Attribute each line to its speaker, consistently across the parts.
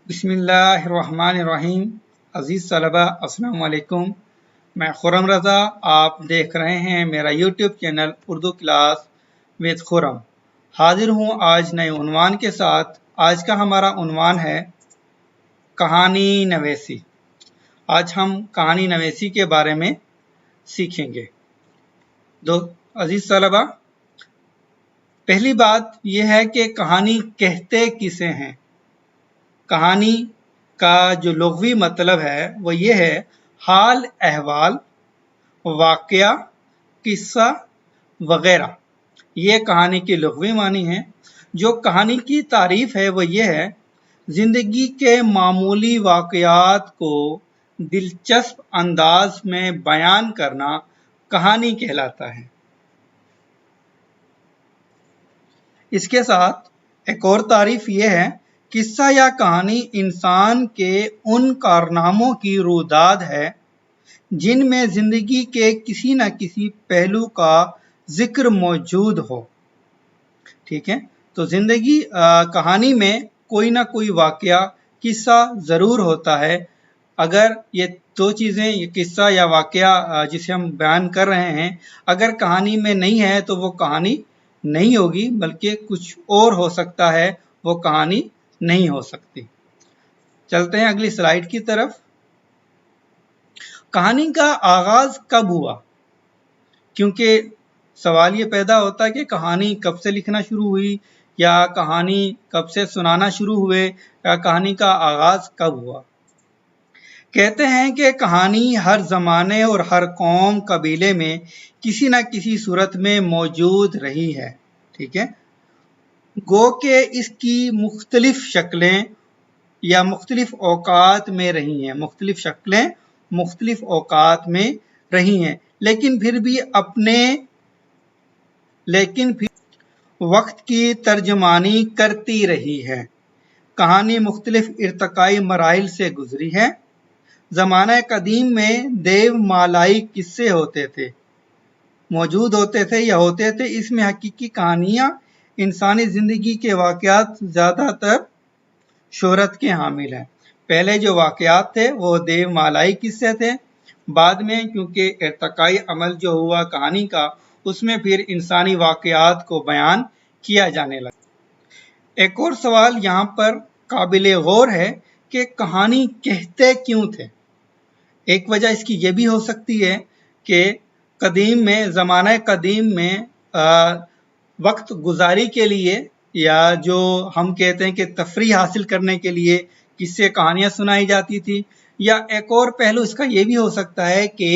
Speaker 1: بسم اللہ الرحمن الرحیم۔ عزیز طلبہ السلام علیکم، میں خرم رضا، آپ دیکھ رہے ہیں میرا YouTube channel Urdu class with Khurram. حاضر ہوں آج نئے عنوان کے ساتھ۔ آج کا ہمارا عنوان ہے کہانی نویسی۔ آج ہم کہانی نویسی کے بارے میں سیکھیں گے۔ عزیز طلبہ، پہلی بات یہ ہے کہ کہانی کہتے کسے ہیں۔ کہانی کا جو لغوی مطلب ہے وہ یہ ہے حال، احوال، واقعہ، قصہ وغیرہ۔ یہ کہانی کی لغوی معنی ہے۔ جو کہانی کی تعریف ہے وہ یہ ہے زندگی کے معمولی واقعات کو دلچسپ انداز میں بیان کرنا کہانی کہلاتا ہے۔ اس کے ساتھ ایک اور تعریف یہ ہے قصہ یا کہانی انسان کے ان کارناموں کی رویداد ہے جن میں زندگی کے کسی نہ کسی پہلو کا ذکر موجود ہو۔ ٹھیک ہے، تو زندگی کہانی میں کوئی نہ کوئی واقعہ، قصہ ضرور ہوتا ہے۔ اگر یہ دو چیزیں، یہ قصہ یا واقعہ جسے ہم بیان کر رہے ہیں، اگر کہانی میں نہیں ہے تو وہ کہانی نہیں ہوگی، بلکہ کچھ اور ہو سکتا ہے، وہ کہانی نہیں ہو سکتی۔ چلتے ہیں اگلی سلائیڈ کی طرف۔ کہانی کا آغاز کب ہوا؟ کیونکہ سوال یہ پیدا ہوتا ہے کہ کہانی کب سے لکھنا شروع ہوئی، یا کہانی کب سے سنانا شروع ہوئے، یا کہانی کا آغاز کب ہوا۔ کہتے ہیں کہ کہانی ہر زمانے اور ہر قوم قبیلے میں کسی نہ کسی صورت میں موجود رہی ہے۔ ٹھیک ہے، گو کہ اس کی مختلف شکلیں یا مختلف اوقات میں رہی ہیں، مختلف شکلیں مختلف اوقات میں رہی ہیں، لیکن پھر وقت کی ترجمانی کرتی رہی ہے۔ کہانی مختلف ارتقائی مراحل سے گزری ہے۔ زمانہ قدیم میں دیو مالائی قصے موجود ہوتے تھے یا ہوتے تھے۔ اس میں حقیقی کہانیاں انسانی زندگی کے واقعات زیادہ تر شہرت کے حامل ہیں۔ پہلے جو واقعات تھے وہ دیو مالائی قصے تھے۔ بعد میں کیونکہ ارتقائی عمل جو ہوا کہانی کا، اس میں پھر انسانی واقعات کو بیان کیا جانے لگا۔ ایک اور سوال یہاں پر قابل غور ہے کہ کہانی کہتے کیوں تھے؟ ایک وجہ اس کی یہ بھی ہو سکتی ہے کہ زمانہ قدیم میں وقت گزاری کے لیے، یا جو ہم کہتے ہیں کہ تفریح حاصل کرنے کے لیے قصے کہانیاں سنائی جاتی تھی۔ یا ایک اور پہلو اس کا یہ بھی ہو سکتا ہے کہ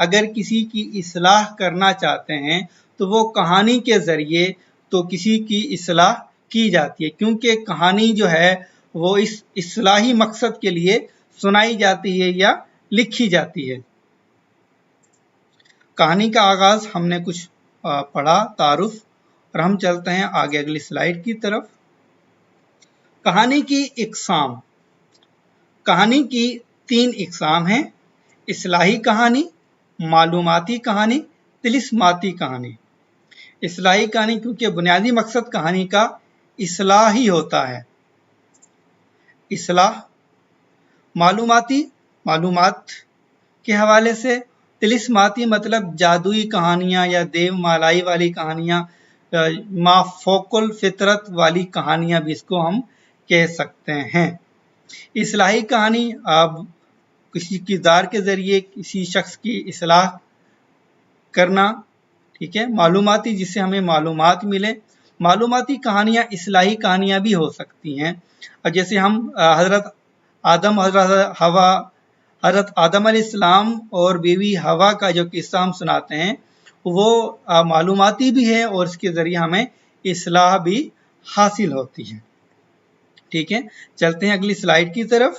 Speaker 1: اگر کسی کی اصلاح کرنا چاہتے ہیں تو وہ کہانی کے ذریعے تو کسی کی اصلاح کی جاتی ہے، کیونکہ کہانی جو ہے وہ اس اصلاحی مقصد کے لیے سنائی جاتی ہے یا لکھی جاتی ہے۔ کہانی کا آغاز ہم نے کچھ پڑھا، تعارف، اور ہم چلتے ہیں آگے اگلی سلائیڈ کی طرف۔ کہانی کی اقسام۔ کہانی کی 3 اقسام ہیں: اصلاحی کہانی، معلوماتی کہانی، طلسماتی کہانی۔ اصلاحی کہانی کیونکہ بنیادی مقصد کہانی کا اصلاح ہی ہوتا ہے۔ اصلاح۔ معلوماتی، معلومات کے حوالے سے۔ طلسماتی مطلب جادوئی کہانیاں یا دیو مالائی والی کہانیاں، ما فوق الفطرت والی کہانیاں بھی اس کو ہم کہہ سکتے ہیں۔ اصلاحی کہانی اب کسی کردار کے ذریعے کسی شخص کی اصلاح کرنا۔ ٹھیک ہے، معلوماتی جس سے ہمیں معلومات ملے۔ معلوماتی کہانیاں اصلاحی کہانیاں بھی ہو سکتی ہیں، اور جیسے ہم حضرت آدم علیہ السلام اور بیوی حوا کا جو قصہ ہم سناتے ہیں وہ معلوماتی بھی ہے، اور اس کے ذریعے ہمیں اصلاح بھی حاصل ہوتی ہے۔ ٹھیک ہے، چلتے ہیں اگلی سلائیڈ کی طرف۔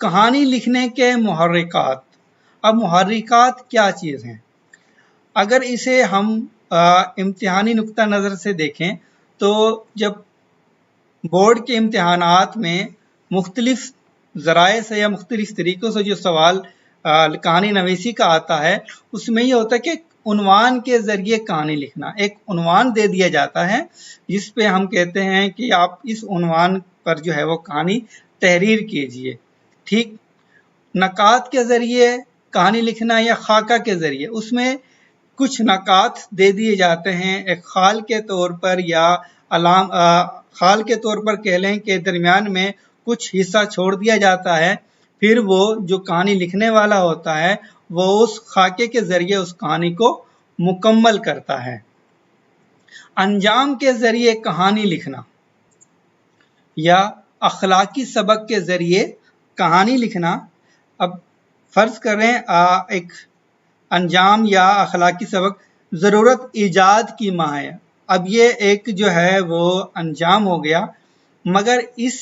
Speaker 1: کہانی لکھنے کے محرکات۔ اب محرکات کیا چیز ہیں؟ اگر اسے ہم امتحانی نقطہ نظر سے دیکھیں تو جب بورڈ کے امتحانات میں مختلف ذرائع سے یا مختلف طریقوں سے جو سوال کہانی نویسی کا آتا ہے، اس میں یہ ہوتا ہے کہ عنوان کے ذریعے کہانی لکھنا، ایک عنوان دے دیا جاتا ہے جس پہ ہم کہتے ہیں کہ آپ اس عنوان پر جو ہے وہ کہانی تحریر کیجئے، ٹھیک۔ نکات کے ذریعے کہانی لکھنا یا خاکہ کے ذریعے، اس میں کچھ نکات دے دیے جاتے ہیں ایک خال کے طور پر یا خال کے طور پر کہہ لیں کہ درمیان میں کچھ حصہ چھوڑ دیا جاتا ہے، پھر وہ جو کہانی لکھنے والا ہوتا ہے وہ اس خاکے کے ذریعے اس کہانی کو مکمل کرتا ہے۔ انجام کے ذریعے کہانی لکھنا یا اخلاقی سبق کے ذریعے کہانی لکھنا، اب فرض کریں ایک انجام یا اخلاقی سبق ضرورت ایجاد کی ماں ہے، اب یہ ایک جو ہے وہ انجام ہو گیا، مگر اس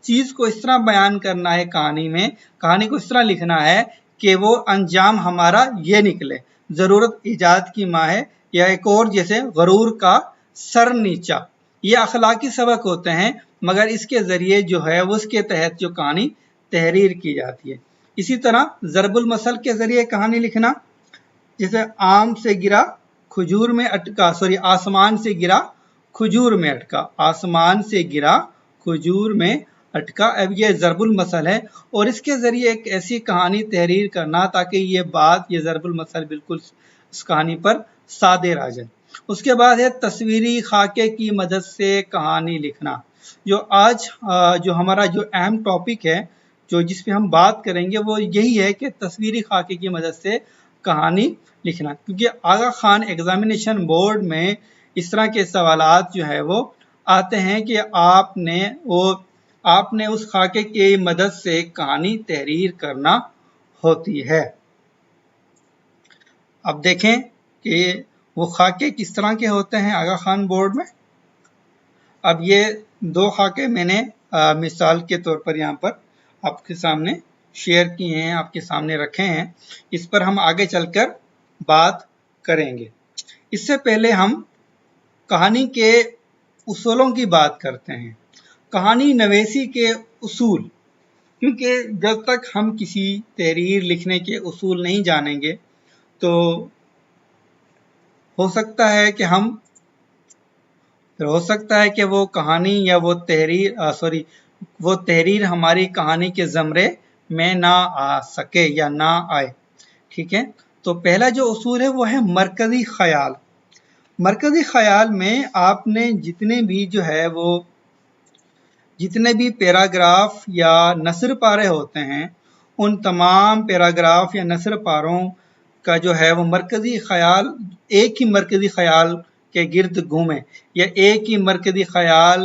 Speaker 1: چیز کو اس طرح بیان کرنا ہے کہانی میں، کہانی کو اس طرح لکھنا ہے کہ وہ انجام ہمارا یہ نکلے، ضرورت ایجاد کی ماں ہے، یا ایک اور جیسے غرور کا سر نیچا، یہ اخلاقی سبق ہوتے ہیں، مگر اس کے ذریعے جو ہے اس کے تحت جو کہانی تحریر کی جاتی ہے۔ اسی طرح ضرب المثل کے ذریعے کہانی لکھنا، جیسے آم سے گرا کھجور میں اٹکا، آسمان سے گرا کھجور میں اٹکا، آسمان سے گرا کھجور میں اٹکا، اب یہ ضرب المثل ہے، اور اس کے ذریعے ایک ایسی کہانی تحریر کرنا تاکہ یہ ضرب المثل بالکل اس کہانی پر صادر آ جائے۔ اس کے بعد ہے تصویری خاکے کی مدد سے کہانی لکھنا، جو آج جو ہمارا جو اہم ٹاپک ہے جس پہ ہم بات کریں گے وہ یہی ہے کہ تصویری خاکے کی مدد سے کہانی لکھنا، کیونکہ آغا خان ایگزامینیشن بورڈ میں اس طرح کے سوالات جو ہے وہ آتے ہیں کہ آپ نے اس خاکے کی مدد سے کہانی تحریر کرنا ہوتی ہے۔ اب دیکھیں کہ وہ خاکے کس طرح کے ہوتے ہیں آغا خان بورڈ میں۔ اب یہ دو خاکے میں نے مثال کے طور پر یہاں پر آپ کے سامنے شیئر کیے ہیں، آپ کے سامنے رکھے ہیں، اس پر ہم آگے چل کر بات کریں گے۔ اس سے پہلے ہم کہانی کے اصولوں کی بات کرتے ہیں، کہانی نویسی کے اصول، کیونکہ جب تک ہم کسی تحریر لکھنے کے اصول نہیں جانیں گے تو ہو سکتا ہے کہ وہ کہانی یا وہ تحریر ہماری کہانی کے زمرے میں نہ آ سکے یا نہ آئے، ٹھیک ہے۔ تو پہلا جو اصول ہے وہ ہے مرکزی خیال۔ مرکزی خیال میں آپ نے جتنے بھی پیراگراف یا نثر پارے ہوتے ہیں، ان تمام پیراگراف یا نثر پاروں کا جو ہے وہ مرکزی خیال ایک ہی مرکزی خیال کے گرد گھومے، یا ایک ہی مرکزی خیال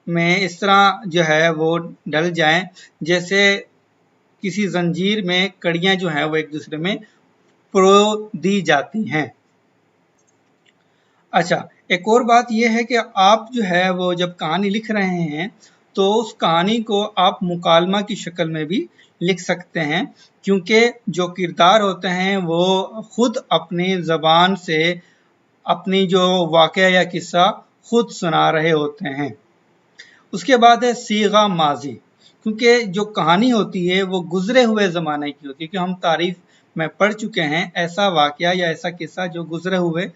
Speaker 1: میں اس طرح جو ہے وہ ڈل جائیں جیسے کسی زنجیر میں کڑیاں جو ہیں وہ ایک دوسرے میں پرو دی جاتی ہیں۔ اچھا، ایک اور بات یہ ہے کہ آپ جو ہے وہ جب کہانی لکھ رہے ہیں تو اس کہانی کو آپ مکالمہ کی شکل میں بھی لکھ سکتے ہیں، کیونکہ جو کردار ہوتے ہیں وہ خود اپنی زبان سے اپنی جو واقعہ یا قصہ خود سنا رہے ہوتے ہیں۔ اس کے بعد ہے صیغہ ماضی، کیونکہ جو کہانی ہوتی ہے وہ گزرے ہوئے زمانے کی ہوتی ہے، کہ ہم تعریف میں پڑھ چکے ہیں ایسا واقعہ یا ایسا قصہ جو گزرے ہوئے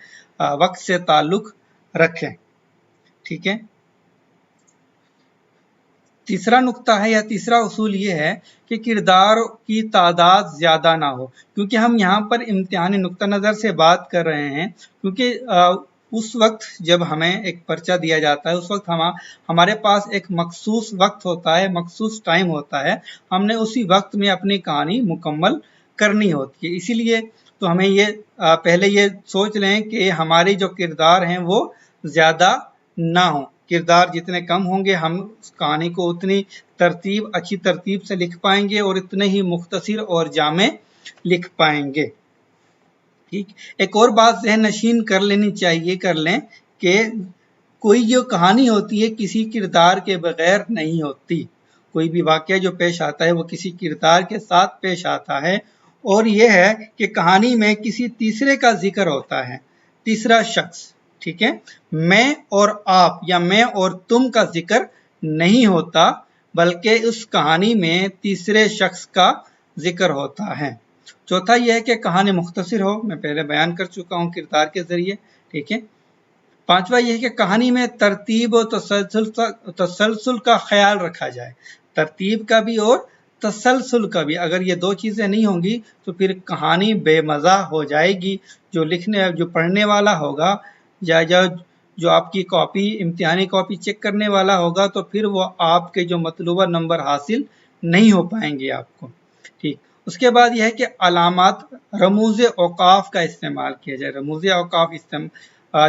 Speaker 1: وقت سے تعلق رکھے، ٹھیک ہے۔ تیسرا نقطہ ہے یا تیسرا اصول یہ ہے کہ کردار کی تعداد زیادہ نہ ہو، کیونکہ ہم یہاں پر امتحانی نقطہ نظر سے بات کر رہے ہیں، کیونکہ اس وقت جب ہمیں ایک پرچہ دیا جاتا ہے اس وقت ہمارے پاس ایک مخصوص وقت ہوتا ہے، مخصوص ٹائم ہوتا ہے، ہم نے اسی وقت میں اپنی کہانی مکمل کرنی ہوتی ہے۔ اسی لیے تو ہمیں پہلے یہ سوچ لیں کہ ہمارے جو کردار ہیں وہ زیادہ نہ ہوں، کردار جتنے کم ہوں گے ہم اس کہانی کو اتنی اچھی ترتیب سے لکھ پائیں گے اور اتنے ہی مختصر اور جامع لکھ پائیں گے، ٹھیک۔ ایک اور بات ذہن نشین کر لیں کہ کوئی جو کہانی ہوتی ہے کسی کردار کے بغیر نہیں ہوتی، کوئی بھی واقعہ جو پیش آتا ہے وہ کسی کردار کے ساتھ پیش آتا ہے، اور یہ ہے کہ کہانی میں کسی تیسرے کا ذکر ہوتا ہے، تیسرا شخص، ٹھیک ہے۔ میں اور آپ یا میں اور تم کا ذکر نہیں ہوتا، بلکہ اس کہانی میں تیسرے شخص کا ذکر ہوتا ہے۔ चौथा यह है कि कहानी मुख्तसर हो, मैं पहले बयान कर चुका हूँ किरदार के जरिए, ठीक है। पांचवा यह है कि कहानी में तरतीब और तसलसल का ख्याल रखा जाए, तरतीब का भी और तसलसल का भी। अगर ये दो चीज़ें नहीं होंगी तो फिर कहानी बेमज़ा हो जाएगी। जो पढ़ने वाला होगा या जो आपकी कॉपी, इम्तिहानी कॉपी चेक करने वाला होगा, तो फिर वो आपके जो मतलूबा नंबर हासिल नहीं हो पाएंगे आपको, ठीक। उसके बाद यह है कि अलामात, रमूज़ औकाफ का इस्तेमाल किया जाए। रमूज़ औकाफ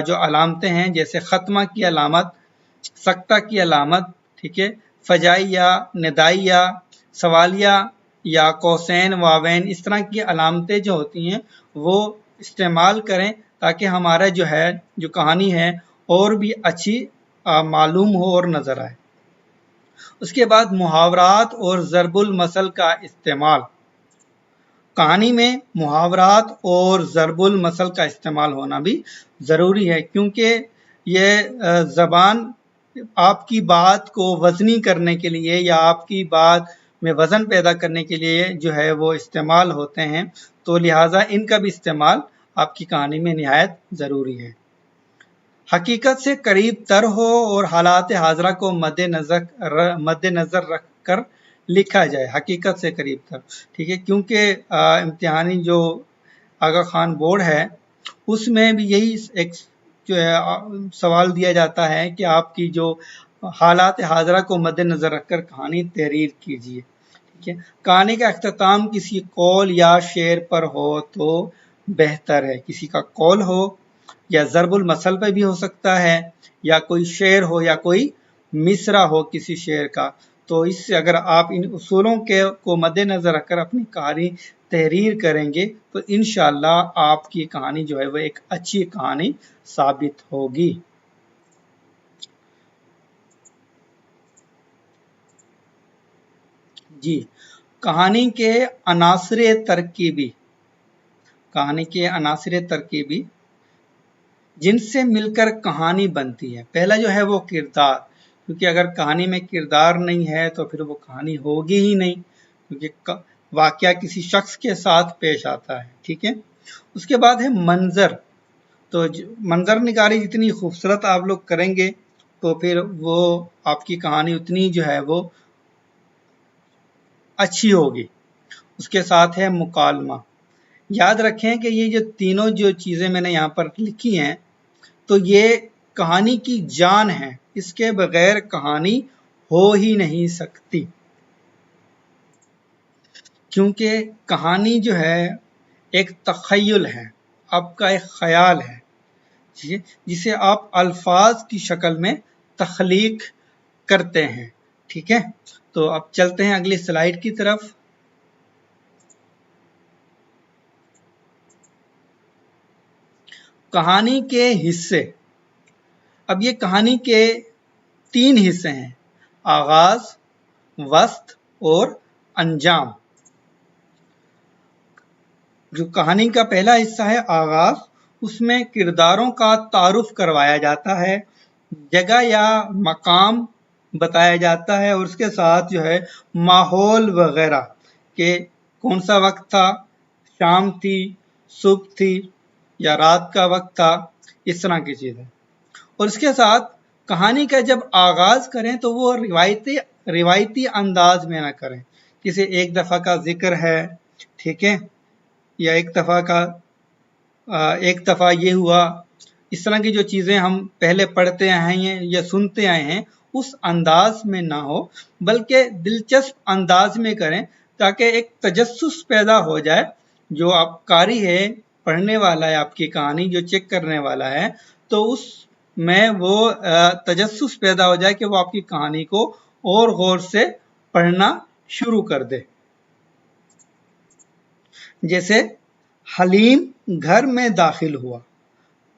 Speaker 1: जो अलामतें हैं, जैसे ख़त्मा की अलामत, सक्ता की अलामत, ठीक है, फजाइया, निदाइया, सवालिया या कौसैन, वावैन, इस तरह की अलामतें जो होती हैं वो इस्तेमाल करें, ताकि हमारा जो कहानी है और भी अच्छी मालूम हो और नज़र आए। उसके बाद मुहावरात और ज़रबुल मसल का इस्तेमाल। कहानी में मुहावरात और ज़रबुल मसल का इस्तेमाल होना भी ज़रूरी है, क्योंकि ये ज़बान आपकी बात को वज़नी करने के लिए या आपकी बात में वज़न पैदा करने के लिए जो है वो इस्तेमाल होते हैं, तो लिहाजा इनका भी इस्तेमाल आपकी कहानी में निहायत ज़रूरी है। हकीकत से करीब तर हो और हालात हाजरा को मद्देनज़र रख कर लिखा जाए। हकीकत से करीब तर, ठीक है, क्योंकि इम्तिहानी जो आगा खान बोर्ड है उसमें भी यही एक जो है सवाल दिया जाता है कि आपकी जो हालात हाजरा को मद्देनज़र रखकर कहानी तहरीर कीजिए, ठीक है। कहानी का अख्ताम किसी कौल या शेर पर हो तो बेहतर है। किसी का कौल हो या ज़रबुल मसल पर भी हो सकता है, या कोई शेर हो या कोई मिसरा हो किसी शेर का। तो इससे अगर आप इन उसूलों को मद्देनज़र रखकर अपनी कहानी तहरीर करेंगे तो इंशाअल्लाह आपकी कहानी जो है वह एक अच्छी कहानी साबित होगी। जी, कहानी के अनासरे तरकीबी। कहानी के अनासरे तरकीबी जिनसे मिलकर कहानी बनती है। पहला जो है वो किरदार, क्योंकि अगर कहानी में किरदार नहीं है तो फिर वो कहानी होगी ही नहीं, क्योंकि वाकया किसी शख्स के साथ पेश आता है, ठीक है। उसके बाद है मंजर। तो मंजर निगारी जितनी खूबसूरत आप लोग करेंगे तो फिर वो आपकी कहानी उतनी जो है वो अच्छी होगी। उसके साथ है मुकालमा। याद रखें कि ये जो तीनों जो चीज़ें मैंने यहाँ पर लिखी हैं तो ये कहानी की जान है, इसके बगैर कहानी हो ही नहीं सकती, क्योंकि कहानी जो है एक तख़य्युल है, आपका एक ख्याल है, जिसे आप अल्फाज की शक्ल में तख्लीक करते हैं, ठीक है। तो अब चलते हैं अगली स्लाइड की तरफ। कहानी के हिस्से। अब ये कहानी के 3 हिस्से हैं, आगाज, वस्त और अंजाम। जो कहानी का पहला हिस्सा है आगाज, उसमें किरदारों का तारुफ करवाया जाता है, जगह या मकाम बताया जाता है और उसके साथ जो है माहौल वगैरह के कौन सा वक्त था, शाम थी, सुबह थी या रात का वक्त था, इस तरह की चीज़ें। और इसके साथ कहानी का जब आगाज करें तो वो रिवायती अंदाज में ना करें, जैसे एक दफ़ा का जिक्र है, ठीक है, या एक दफ़ा ये हुआ, इस तरह की जो चीज़ें हम पहले पढ़ते आए हैं या सुनते आए हैं उस अंदाज में ना हो, बल्कि दिलचस्प अंदाज में करें, ताकि एक तजस्सुस पैदा हो जाए। जो आप कारी है, पढ़ने वाला है, आपकी कहानी जो चेक करने वाला है, तो उसमें वो तजस्सुस पैदा हो जाए कि वो आपकी कहानी को और गौर से पढ़ना शुरू कर दे। जैसे हलीम घर में दाखिल हुआ,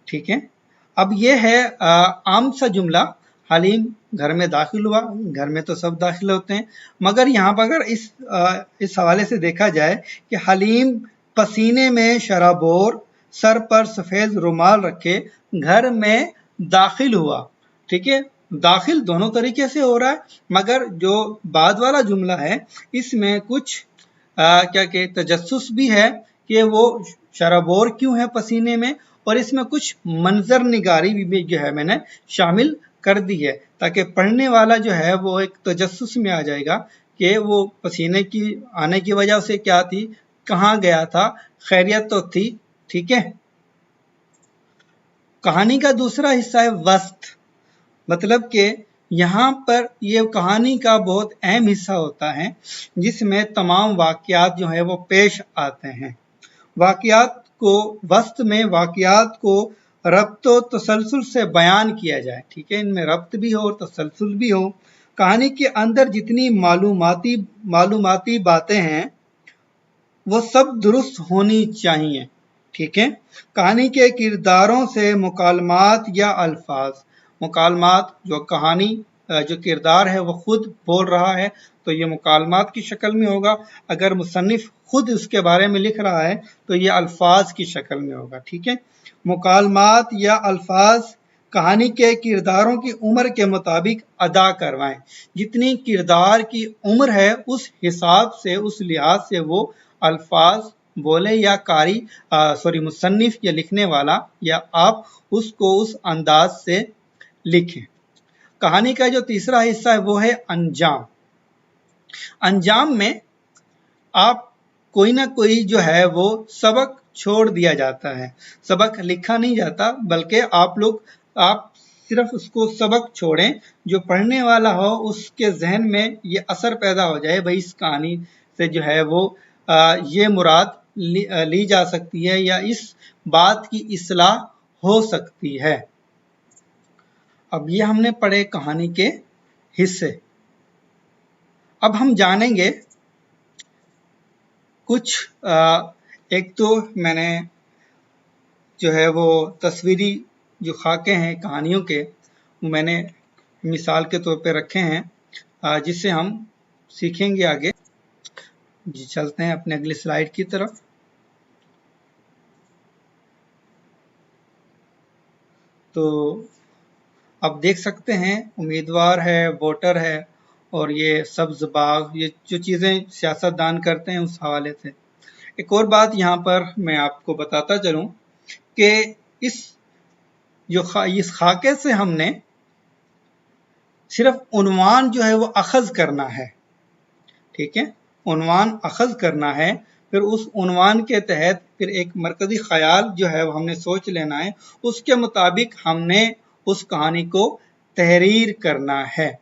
Speaker 1: ठीक है। अब ये है आम सा जुमला, हलीम घर में दाखिल हुआ, घर में तो सब दाखिल होते हैं, मगर यहाँ पर अगर इस हवाले से देखा जाए कि हलीम पसीने में शराबोर, सर पर सफ़ेद रुमाल रखे घर में दाखिल हुआ, ठीक है। दाखिल दोनों तरीके से हो रहा है, मगर जो बाद वाला जुमला है इसमें कुछ क्या कि तजस्सुस भी है कि वो शराबोर क्यों है पसीने में, और इसमें कुछ मंजर निगारी भी जो है मैंने शामिल कर दी है, ताकि पढ़ने वाला जो है वो एक तजस्सुस में आ जाएगा कि वो पसीने की आने की वजह से क्या थी, कहाँ गया था, खैरियत तो थी। ठीक है। कहानी का दूसरा हिस्सा है वस्त, मतलब कि यहाँ पर ये कहानी का बहुत अहम हिस्सा होता है जिसमें तमाम वाक़यात जो है वो पेश आते हैं। वाक़यात को वस्त में वाक़यात को रब्त व तसलसल से बयान किया जाए। ठीक है, इनमें रब्त भी हो और तसलसल भी हो। कहानी के अंदर जितनी मालूमाती बातें हैं वो सब दुरुस्त होनी चाहिए। ठीक है। कहानी के किरदारों से मुकालमात या अल्फाज, मुकालमात जो कहानी जो किरदार है वो खुद बोल रहा है तो ये मुकालमात की शक्ल में होगा, अगर मुसन्निफ खुद उसके बारे में लिख रहा है तो ये अल्फाज की शक्ल में होगा। ठीक है। मुकालमात या अल्फाज कहानी के किरदारों की उम्र के मुताबिक अदा करवाएं। जितनी किरदार की उम्र है उस हिसाब से, उस लिहाज से वो अल्फाज बोले, या कारी मुसन्निफ या लिखने वाला या आप उसको उस अंदाज से लिखें। कहानी का जो तीसरा हिस्सा है वो है अंजाम। अंजाम में आप कोई ना कोई जो है वो सबक छोड़ दिया जाता है, सबक लिखा नहीं जाता, बल्कि आप सिर्फ उसको सबक छोड़ें, जो पढ़ने वाला हो उसके जहन में ये असर पैदा हो जाए, भाई इस कहानी से जो है वो ये मुराद ली जा सकती है या इस बात की इस्लाह हो सकती है। अब ये हमने पढ़े कहानी के हिस्से। अब हम जानेंगे कुछ एक तो मैंने जो है वो तस्वीरी जो खाके हैं कहानियों के, वो मैंने मिसाल के तौर पे रखे हैं जिससे हम सीखेंगे आगे। जी चलते हैं अपने अगली स्लाइड की तरफ। तो अब देख सकते हैं उम्मीदवार है, वोटर है, और ये सब्ज बाग, ये जो चीज़ें सियासतदान करते हैं उस हवाले से। एक और बात यहाँ पर मैं आपको बताता चलूँ कि इस खाके से हमने सिर्फ उन्वान जो है वो अखज़ करना है। ठीक है, उन्वान अखज़ करना है, फिर उस उन्वान के तहत फिर एक मरकज़ी ख्याल जो है वो हमने सोच लेना है, उसके मुताबिक हमने उस कहानी को तहरीर करना है।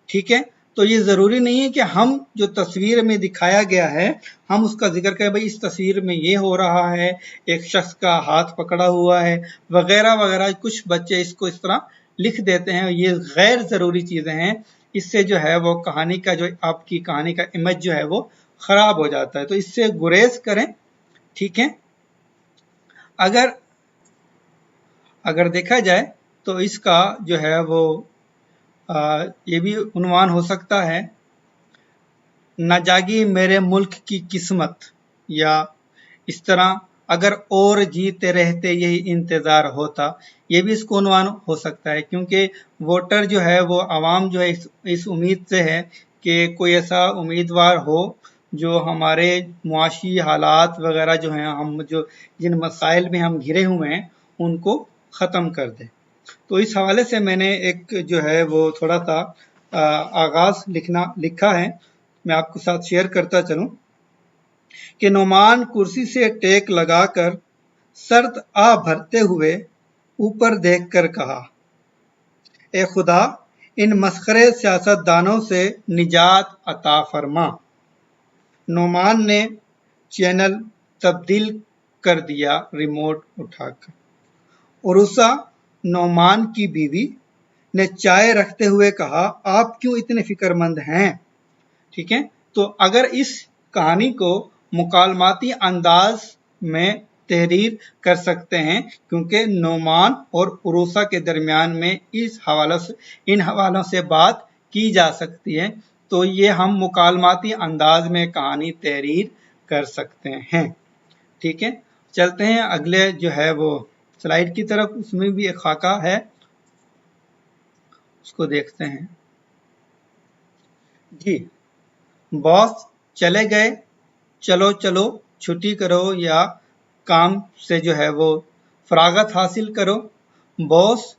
Speaker 1: ठीक है, तो ये ज़रूरी नहीं है कि हम जो तस्वीर में दिखाया गया है हम उसका जिक्र करें, भाई इस तस्वीर में ये हो रहा है, एक शख्स का हाथ पकड़ा हुआ है वगैरह वगैरह। कुछ बच्चे इसको इस तरह लिख देते हैं, ये गैर ज़रूरी चीज़ें हैं, इससे जो है वो कहानी का जो आपकी कहानी का इमेज जो है वो ख़राब हो जाता है, तो इससे गुरेज करें। ठीक है। अगर देखा जाए तो इसका जो है वो ये भी उन्वान हो सकता है, न जागी मेरे मुल्क की किस्मत, या इस तरह अगर और जीते रहते यही इंतज़ार होता, ये भी इसको उन्वान हो सकता है, क्योंकि वोटर जो है वो आवाम जो है इस उम्मीद से है कि कोई ऐसा उम्मीदवार हो जो हमारे मुआशी हालात वगैरह जो हैं, हम जो जिन मसाइल में हम घिरे हुए हैं उनको ख़त्म कर दे। तो इस हवाले से मैंने एक जो है वो थोड़ा सा आगाज़ लिखा है, मैं आपके साथ शेयर करता चलूँ कि नोमान कुर्सी से टेक लगाकर सर्द आ भरते हुए ऊपर देखकर कहा, ए खुदा इन मस्खरे सियासतदानों से निजात अता फरमा। नोमान ने चैनल तब्दील कर दिया रिमोट उठाकर। उरुसा नोमान की बीवी ने चाय रखते हुए कहा, आप क्यों इतने फिक्रमंद हैं? ठीक है, तो अगर इस कहानी को मुकालमाती अंदाज में तहरीर कर सकते हैं, क्योंकि नोमान और उरुसा के दरमियान में इन हवालों से बात की जा सकती है, तो ये हम मुकालमाती अंदाज में कहानी तहरीर कर सकते हैं। ठीक है, चलते हैं अगले जो है वो स्लाइड की तरफ, उसमें भी एक खाका है, उसको देखते हैं। जी, बॉस चले गए, चलो चलो छुट्टी करो या काम से जो है वो फरागत हासिल करो। बॉस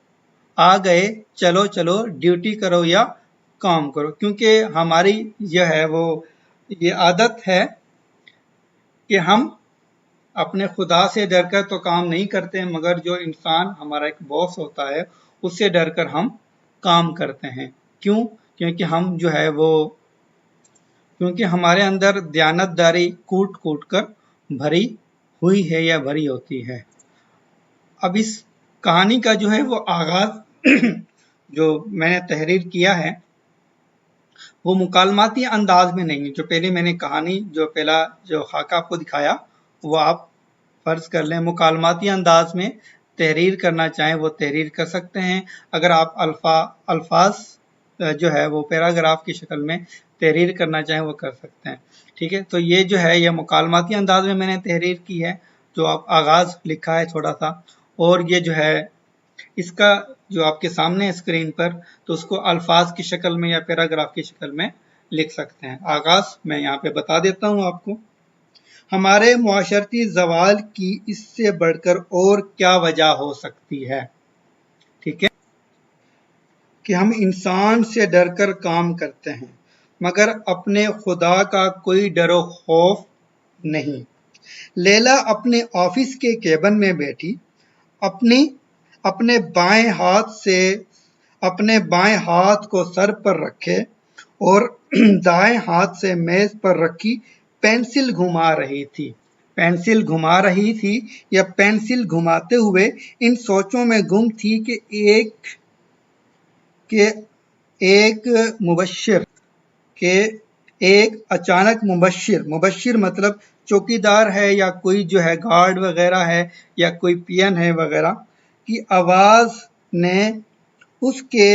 Speaker 1: आ गए, चलो चलो ड्यूटी करो या काम करो। क्योंकि हमारी यह है वो ये आदत है कि हम अपने खुदा से डरकर तो काम नहीं करते, मगर जो इंसान हमारा एक बॉस होता है उससे डरकर हम काम करते हैं। क्यों? क्योंकि हम जो है वो क्योंकि हमारे अंदर दयानतदारी कूट कूट कर भरी हुई है या भरी होती है। अब इस कहानी का जो है वो आगाज जो मैंने तहरीर किया है वो मुकालमाती अंदाज में नहीं है। जो पहले मैंने कहानी जो पहला जो खाका आपको दिखाया वो आप फर्ज कर लें मुकालमाती अंदाज में तहरीर करना चाहें वो तहरीर कर सकते हैं। अगर आप अल्फाज जो है वो पैराग्राफ की शक्ल में तहरीर करना चाहें वो कर सकते हैं। ठीक है, तो ये जो है ये मुकालमाती अंदाज में मैंने तहरीर की है, जो आप आगाज लिखा है थोड़ा सा, और ये जो है इसका जो आपके सामने स्क्रीन पर तो उसको अल्फाज की शक्ल में या पैराग्राफ की शक्ल में लिख सकते हैं। आगाज मैं यहाँ पे बता देता हूँ आपको। हमारे मुआशरती ज़वाल की इससे बढ़कर और क्या वजह हो सकती है? ठीक है, कि हम इंसान से डरकर काम करते हैं मगर अपने खुदा का कोई डरो खौफ नहीं। लैला अपने ऑफिस के केबिन में बैठी अपने बाएं हाथ को सर पर रखे और दाएं हाथ से मेज पर रखी पेंसिल घुमा रही थी या पेंसिल घुमाते हुए इन सोचों में गुम थी कि एक अचानक मुबश्शिर मतलब चौकीदार है या कोई जो है गार्ड वगैरह है या कोई पियन है वगैरह की आवाज ने उसके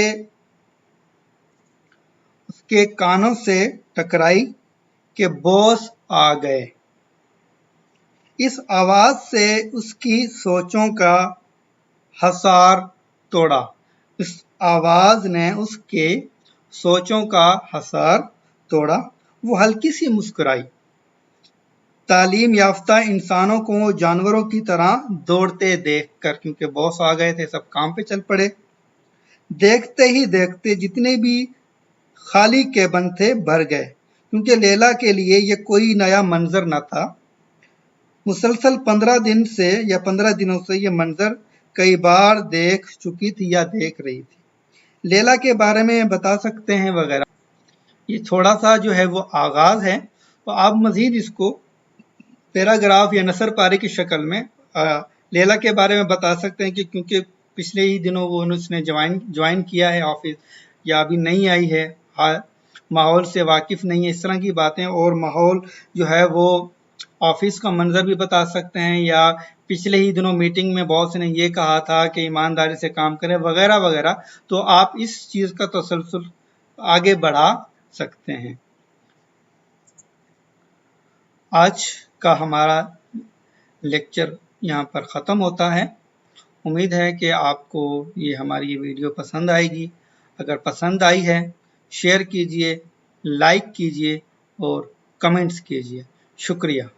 Speaker 1: कानों से टकराई कि बॉस आ गए। इस आवाज से उसकी सोचों का हसार तोड़ा। इस आवाज ने उसके सोचों का हसार तोड़ा। वो हल्की सी मुस्कुराई। तालीम याफ्ता इंसानों को जानवरों की तरह दौड़ते देखकर, क्योंकि बॉस आ गए थे सब काम पे चल पड़े। देखते ही देखते जितने भी खाली केबिन थे भर गए, क्योंकि लैला के लिए ये कोई नया मंजर न था। मुसलसल 15 दिनों से ये मंजर कई बार देख चुकी थी या देख रही थी। लैला के बारे में बता सकते हैं वगैरह। ये थोड़ा सा जो है वो आगाज है, तो आप मजीद इसको पैराग्राफ या नसर पारी की शक्ल में लैला के बारे में बता सकते हैं कि क्योंकि पिछले ही दिनों वो उसने ज्वाइन किया है ऑफिस या अभी नहीं आई है, माहौल से वाकिफ नहीं है, इस तरह की बातें। और माहौल जो है वो ऑफिस का मंजर भी बता सकते हैं या पिछले ही दिनों मीटिंग में बॉस ने ये कहा था कि ईमानदारी से काम करें वगैरह वगैरह। तो आप इस चीज का तसलसल आगे बढ़ा सकते हैं। आज का हमारा लेक्चर यहाँ पर ख़त्म होता है। उम्मीद है कि आपको ये हमारी वीडियो पसंद आएगी। अगर पसंद आई है शेयर कीजिए, लाइक कीजिए और कमेंट्स कीजिए। शुक्रिया।